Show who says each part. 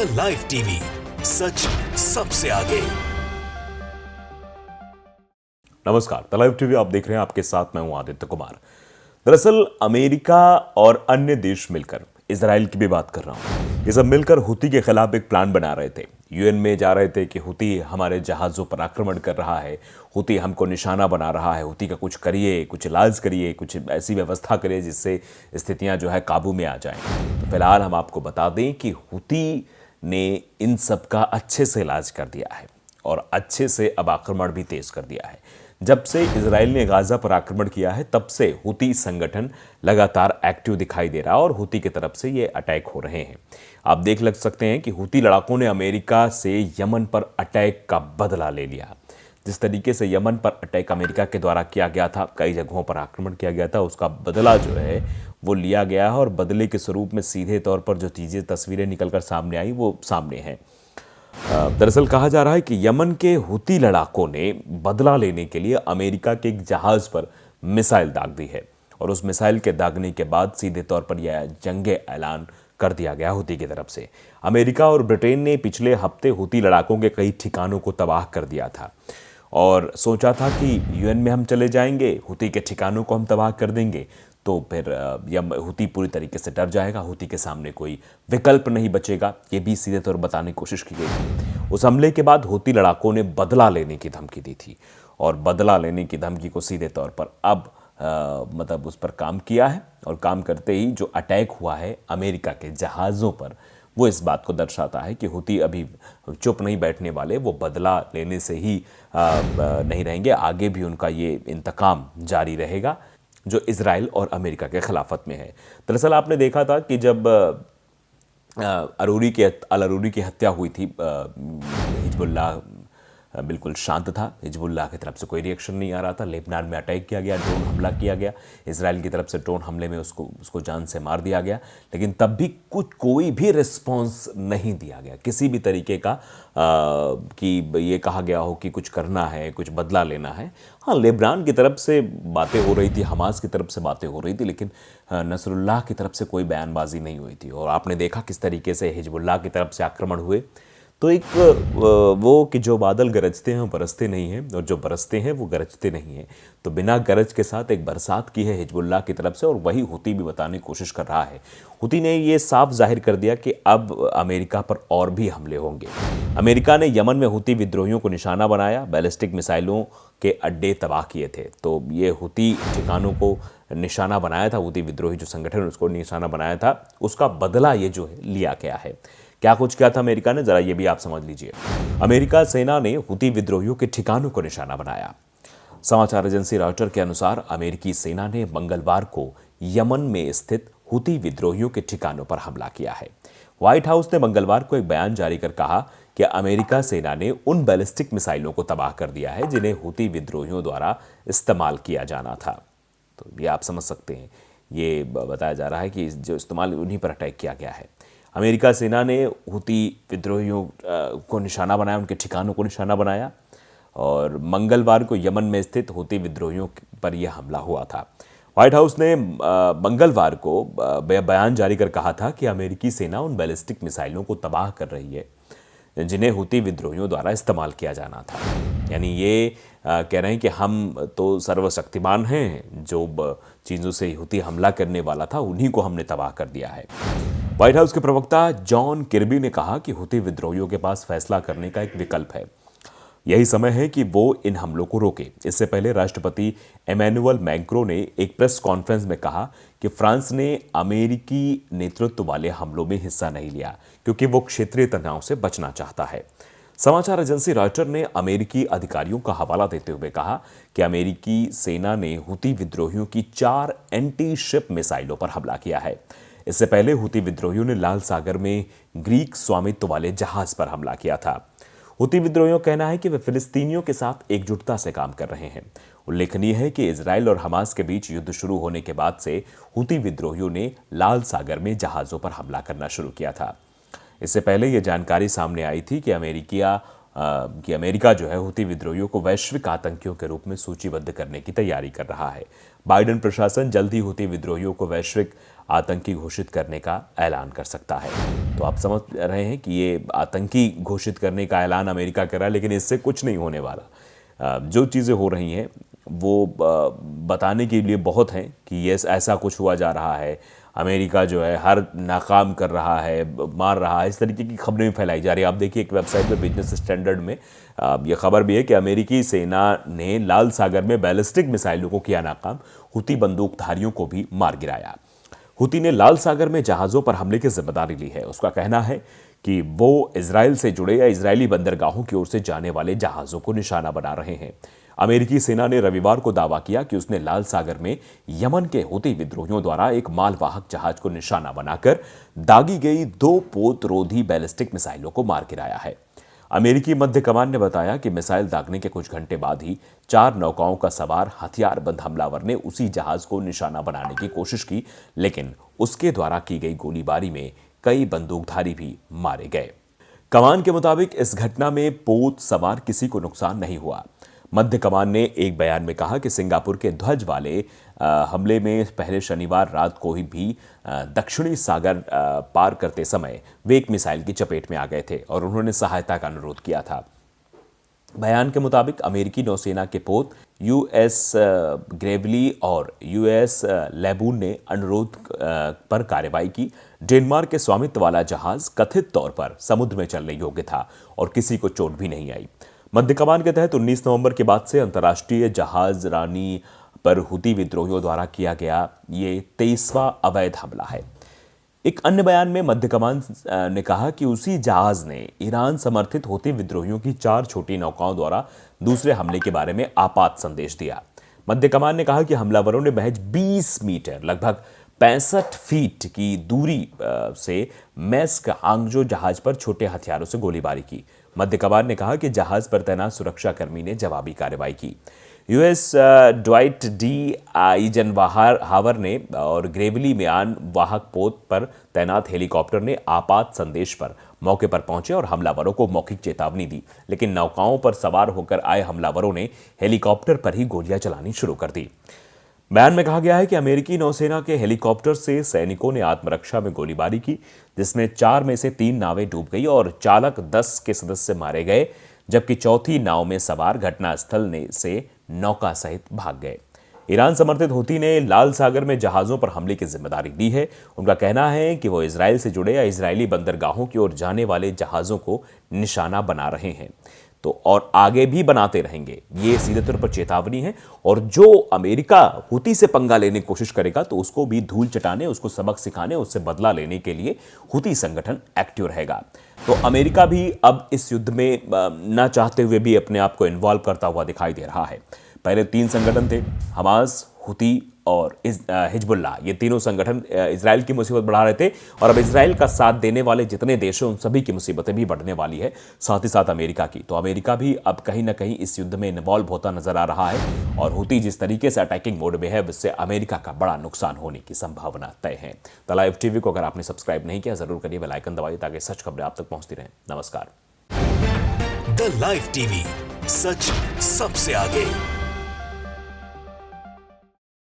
Speaker 1: The live TV, सच सबसे आगे।
Speaker 2: नमस्कार, द लाइव टीवी आप देख रहे हैं। आपके साथ मैं हूं आदित्य कुमार। दरअसल अमेरिका और अन्य देश मिलकर, इजराइल की भी बात कर रहा हूं, ये सब मिलकर हुती के खिलाफ एक प्लान बना रहे थे। यूएन में जा रहे थे कि हुती हमारे जहाजों पर आक्रमण कर रहा है, हुती हमको निशाना बना रहा है, हुती का कुछ करिए, कुछ इलाज करिए, कुछ ऐसी व्यवस्था करिए जिससे स्थितियां जो है काबू में आ जाएं। तो फिलहाल हम आपको बता दें कि हुती ने इन सब का अच्छे से इलाज कर दिया है और अच्छे से अब आक्रमण भी तेज कर दिया है। जब से इजराइल ने गाजा पर आक्रमण किया है तब से हुती संगठन लगातार एक्टिव दिखाई दे रहा है और हुती की तरफ से ये अटैक हो रहे हैं। आप देख लग सकते हैं कि हुती लड़ाकों ने अमेरिका से यमन पर अटैक का बदला ले लिया। जिस तरीके से यमन पर अटैक अमेरिका के द्वारा किया गया था, कई जगहों पर आक्रमण किया गया था, उसका बदला जो है वो लिया गया है और बदले के स्वरूप में सीधे तौर पर जो चीज़ें तस्वीरें निकलकर सामने आई वो सामने हैं। दरअसल कहा जा रहा है कि यमन के हुती लड़ाकों ने बदला लेने के लिए अमेरिका के एक जहाज पर मिसाइल दाग दी है और उस मिसाइल के दागने के बाद सीधे तौर पर यह जंगे ऐलान कर दिया गया हुती की तरफ से। अमेरिका और ब्रिटेन ने पिछले हफ्ते हुती लड़ाकों के कई ठिकानों को तबाह कर दिया था और सोचा था कि यूएन में हम चले जाएंगे, हुती के ठिकानों को हम तबाह कर देंगे तो फिर हुती पूरी तरीके से डर जाएगा, हुती के सामने कोई विकल्प नहीं बचेगा। ये भी सीधे तौर पर बताने की कोशिश की गई थी। उस हमले के बाद हुती लड़ाकों ने बदला लेने की धमकी दी थी और बदला लेने की धमकी को सीधे तौर पर अब मतलब उस पर काम किया है और काम करते ही जो अटैक हुआ है अमेरिका के जहाज़ों पर, वो इस बात को दर्शाता है कि हुती अभी चुप नहीं बैठने वाले, वो बदला लेने से ही नहीं रहेंगे, आगे भी उनका ये इंतकाम जारी रहेगा जो इजराइल और अमेरिका के खिलाफत में है। दरअसल आपने देखा था कि जब अल अरूरी की हत्या हुई थी, हिजबुल्लाह बिल्कुल शांत था, हिजबुल्लाह की तरफ से कोई रिएक्शन नहीं आ रहा था। लेबनान में अटैक किया गया, ड्रोन हमला किया गया, इजराइल की तरफ से ड्रोन हमले में उसको जान से मार दिया गया, लेकिन तब भी कोई भी रिस्पॉन्स नहीं दिया गया किसी भी तरीके का कि ये कहा गया हो कि कुछ करना है, कुछ बदला लेना है। हाँ, लेबनान की तरफ से बातें हो रही थी, हमास की तरफ से बातें हो रही थी, लेकिन नसरुल्लाह की तरफ से कोई बयानबाजी नहीं हुई थी। और आपने देखा किस तरीके से हिजबुल्लाह की तरफ से आक्रमण हुए। तो एक वो कि जो बादल गरजते हैं वो बरसते नहीं हैं और जो बरसते हैं वो गरजते नहीं हैं। तो बिना गरज के साथ एक बरसात की है हिजबुल्लाह की तरफ से और वही हुती भी बताने की कोशिश कर रहा है। हुती ने ये साफ जाहिर कर दिया कि अब अमेरिका पर और भी हमले होंगे। अमेरिका ने यमन में हुती विद्रोहियों को निशाना बनाया, बैलिस्टिक मिसाइलों के अड्डे तबाह किए थे। तो ये हुती ठिकानों को निशाना बनाया था, हुती विद्रोही जो संगठन उसको निशाना बनाया था, उसका बदला ये जो है लिया गया है। क्या कुछ किया था अमेरिका ने, जरा ये भी आप समझ लीजिए। अमेरिका सेना ने हुती विद्रोहियों के ठिकानों को निशाना बनाया। समाचार एजेंसी रॉयटर के अनुसार अमेरिकी सेना ने मंगलवार को यमन में स्थित हुती विद्रोहियों के ठिकानों पर हमला किया है। व्हाइट हाउस ने मंगलवार को एक बयान जारी कर कहा कि अमेरिका सेना ने उन बैलिस्टिक मिसाइलों को तबाह कर दिया है जिन्हें हुती विद्रोहियों द्वारा इस्तेमाल किया जाना था। तो ये आप समझ सकते हैं, ये बताया जा रहा है कि जो इस्तेमाल उन्हीं पर अटैक किया गया है। अमेरिका सेना ने हुती विद्रोहियों को निशाना बनाया, उनके ठिकानों को निशाना बनाया और मंगलवार को यमन में स्थित हुती विद्रोहियों पर यह हमला हुआ था। व्हाइट हाउस ने मंगलवार को बयान जारी कर कहा था कि अमेरिकी सेना उन बैलिस्टिक मिसाइलों को तबाह कर रही है जिन्हें हुती विद्रोहियों द्वारा इस्तेमाल किया जाना था। यानी ये कह रहे हैं कि हम तो सर्वशक्तिमान हैं, जो चीज़ों से हुती हमला करने वाला था उन्हीं को हमने तबाह कर दिया है। व्हाइट हाउस के प्रवक्ता जॉन किर्बी ने कहा कि हुती विद्रोहियों के पास फैसला करने का एक विकल्प है, यही समय है कि वो इन हमलों को रोके। इससे पहले राष्ट्रपति एमेनुअल मैक्रों ने एक प्रेस कॉन्फ्रेंस में कहा कि फ्रांस ने अमेरिकी नेतृत्व वाले हमलों में हिस्सा नहीं लिया क्योंकि वो क्षेत्रीय तनाव से बचना चाहता है। समाचार एजेंसी रॉयटर ने अमेरिकी अधिकारियों का हवाला देते हुए कहा कि अमेरिकी सेना ने हुती विद्रोहियों की 4 एंटी शिप मिसाइलों पर हमला किया है। इससे पहले हुती विद्रोहियों ने लाल सागर में ग्रीक स्वामित्व वाले जहाज पर हमला किया था। हुती विद्रोहियों का कहना है कि वे फिलिस्तीनियों के साथ एकजुटता से काम कर रहे हैं। उल्लेखनीय है कि इजराइल और हमास के बीच युद्ध शुरू होने के बाद से हुती विद्रोहियों ने लाल सागर में जहाजों पर हमला करना शुरू किया था। इससे पहले यह जानकारी सामने आई थी कि अमेरिका जो है हुती विद्रोहियों को वैश्विक आतंकियों के रूप में सूचीबद्ध करने की तैयारी कर रहा है। बाइडेन प्रशासन जल्द ही हुती विद्रोहियों को वैश्विक आतंकी घोषित करने का ऐलान कर सकता है। तो आप समझ रहे हैं कि ये आतंकी घोषित करने का ऐलान अमेरिका कर रहा है, लेकिन इससे कुछ नहीं होने वाला। जो चीज़ें हो रही हैं वो बताने के लिए बहुत हैं कि ये ऐसा कुछ हुआ जा रहा है, अमेरिका जो है हर नाकाम कर रहा है, मार रहा है, इस तरीके की खबरें भी फैलाई जा रही है। आप देखिए एक वेबसाइट पे बिजनेस स्टैंडर्ड में ये खबर भी है कि अमेरिकी सेना ने लाल सागर में बैलिस्टिक मिसाइलों को किया नाकाम, हुती बंदूकधारियों को भी मार गिराया। हुती ने लाल सागर में जहाज़ों पर हमले की जिम्मेदारी ली है। उसका कहना है कि वो इजराइल से जुड़े या इजरायली बंदरगाहों की ओर से जाने वाले जहाज़ों को निशाना बना रहे हैं। अमेरिकी सेना ने रविवार को दावा किया कि उसने लाल सागर में यमन के हुती विद्रोहियों द्वारा एक मालवाहक जहाज को निशाना बनाकर दागी गई 2 पोतरोधी बैलिस्टिक मिसाइलों को मार गिराया है। अमेरिकी मध्य कमान ने बताया कि मिसाइल दागने के कुछ घंटे बाद ही 4 नौकाओं का सवार हथियारबंद हमलावर ने उसी जहाज को निशाना बनाने की कोशिश की, लेकिन उसके द्वारा की गई गोलीबारी में कई बंदूकधारी भी मारे गए। कमान के मुताबिक इस घटना में पोत सवार किसी को नुकसान नहीं हुआ। मध्य कमान ने एक बयान में कहा कि सिंगापुर के ध्वज वाले हमले में पहले शनिवार रात को ही भी दक्षिणी सागर पार करते समय वे एक मिसाइल की चपेट में आ गए थे और उन्होंने सहायता का अनुरोध किया था। बयान के मुताबिक अमेरिकी नौसेना के पोत यूएस ग्रेवली और यूएस लेबून ने अनुरोध पर कार्रवाई की। डेनमार्क के स्वामित्व वाला जहाज कथित तौर पर समुद्र में चलने योग्य था और किसी को चोट भी नहीं आई। मध्य कमान के तहत 19 नवंबर के बाद से अंतर्राष्ट्रीय जहाज रानी पर हुती विद्रोहियों द्वारा किया गया ये 23वां अवैध हमला है। एक अन्य बयान में मध्य कमान ने कहा कि उसी जहाज ने ईरान समर्थित हुती विद्रोहियों की 4 छोटी नौकाओं द्वारा दूसरे हमले के बारे में आपात संदेश दिया। मध्य कमान ने कहा कि हमलावरों ने महज 20 मीटर लगभग 65 फीट की दूरी से मैस्क हांगजो जहाज पर छोटे हथियारों से गोलीबारी की। मध्य कमान ने कहा कि जहाज पर तैनात सुरक्षाकर्मी ने जवाबी कार्रवाई की। यूएस ड्वाइट डी आइजनहावर ने और ग्रेवली म्यान वाहक पोत पर तैनात हेलीकॉप्टर ने आपात संदेश पर मौके पर पहुंचे और हमलावरों को मौखिक चेतावनी दी, लेकिन नौकाओं पर सवार होकर आए हमलावरों ने हेलीकॉप्टर पर ही गोलियां चलानी शुरू कर दी। बयान में कहा गया है कि अमेरिकी नौसेना के हेलीकॉप्टर से सैनिकों ने आत्मरक्षा में गोलीबारी की, जिसमें 4 में से 3 नावें डूब गई और चालक 10 के सदस्य मारे गए, जबकि चौथी नाव में सवार घटनास्थल से नौका सहित भाग गए। ईरान समर्थित हुती ने लाल सागर में जहाजों पर हमले की जिम्मेदारी दी है। उनका कहना है कि वो इजराइल से जुड़े या इजरायली बंदरगाहों की ओर जाने वाले जहाजों को निशाना बना रहे हैं तो और आगे भी बनाते रहेंगे। ये सीधे तौर पर चेतावनी है और जो अमेरिका हुती से पंगा लेने की कोशिश करेगा तो उसको भी धूल चटाने, उसको सबक सिखाने, उससे बदला लेने के लिए हुती संगठन एक्टिव रहेगा। तो अमेरिका भी अब इस युद्ध में ना चाहते हुए भी अपने आप को इन्वॉल्व करता हुआ दिखाई दे रहा है। पहले 3 संगठन थे, हमास, हुती और हिजबुल्लाह। ये तीनों संगठन इजराइल की मुसीबत बढ़ा रहे थे और अब इजराइल का साथ देने वाले जितने देश हैं उन सभी की मुसीबतें भी बढ़ने वाली है, साथ ही साथ अमेरिका की। तो अमेरिका भी अब कहीं ना कहीं इस युद्ध में इन्वॉल्व होता नजर आ रहा है और हुती जिस तरीके से अटैकिंग मोड में है उससे अमेरिका का बड़ा नुकसान होने की संभावना तय है। द लाइव टीवी को अगर आपने सब्सक्राइब नहीं किया जरूर करिए, बेल आइकन दबाइए ताकि सच खबरें आप तक पहुंचती रहें। नमस्कार।
Speaker 1: द लाइव टीवी, सच सबसे आगे।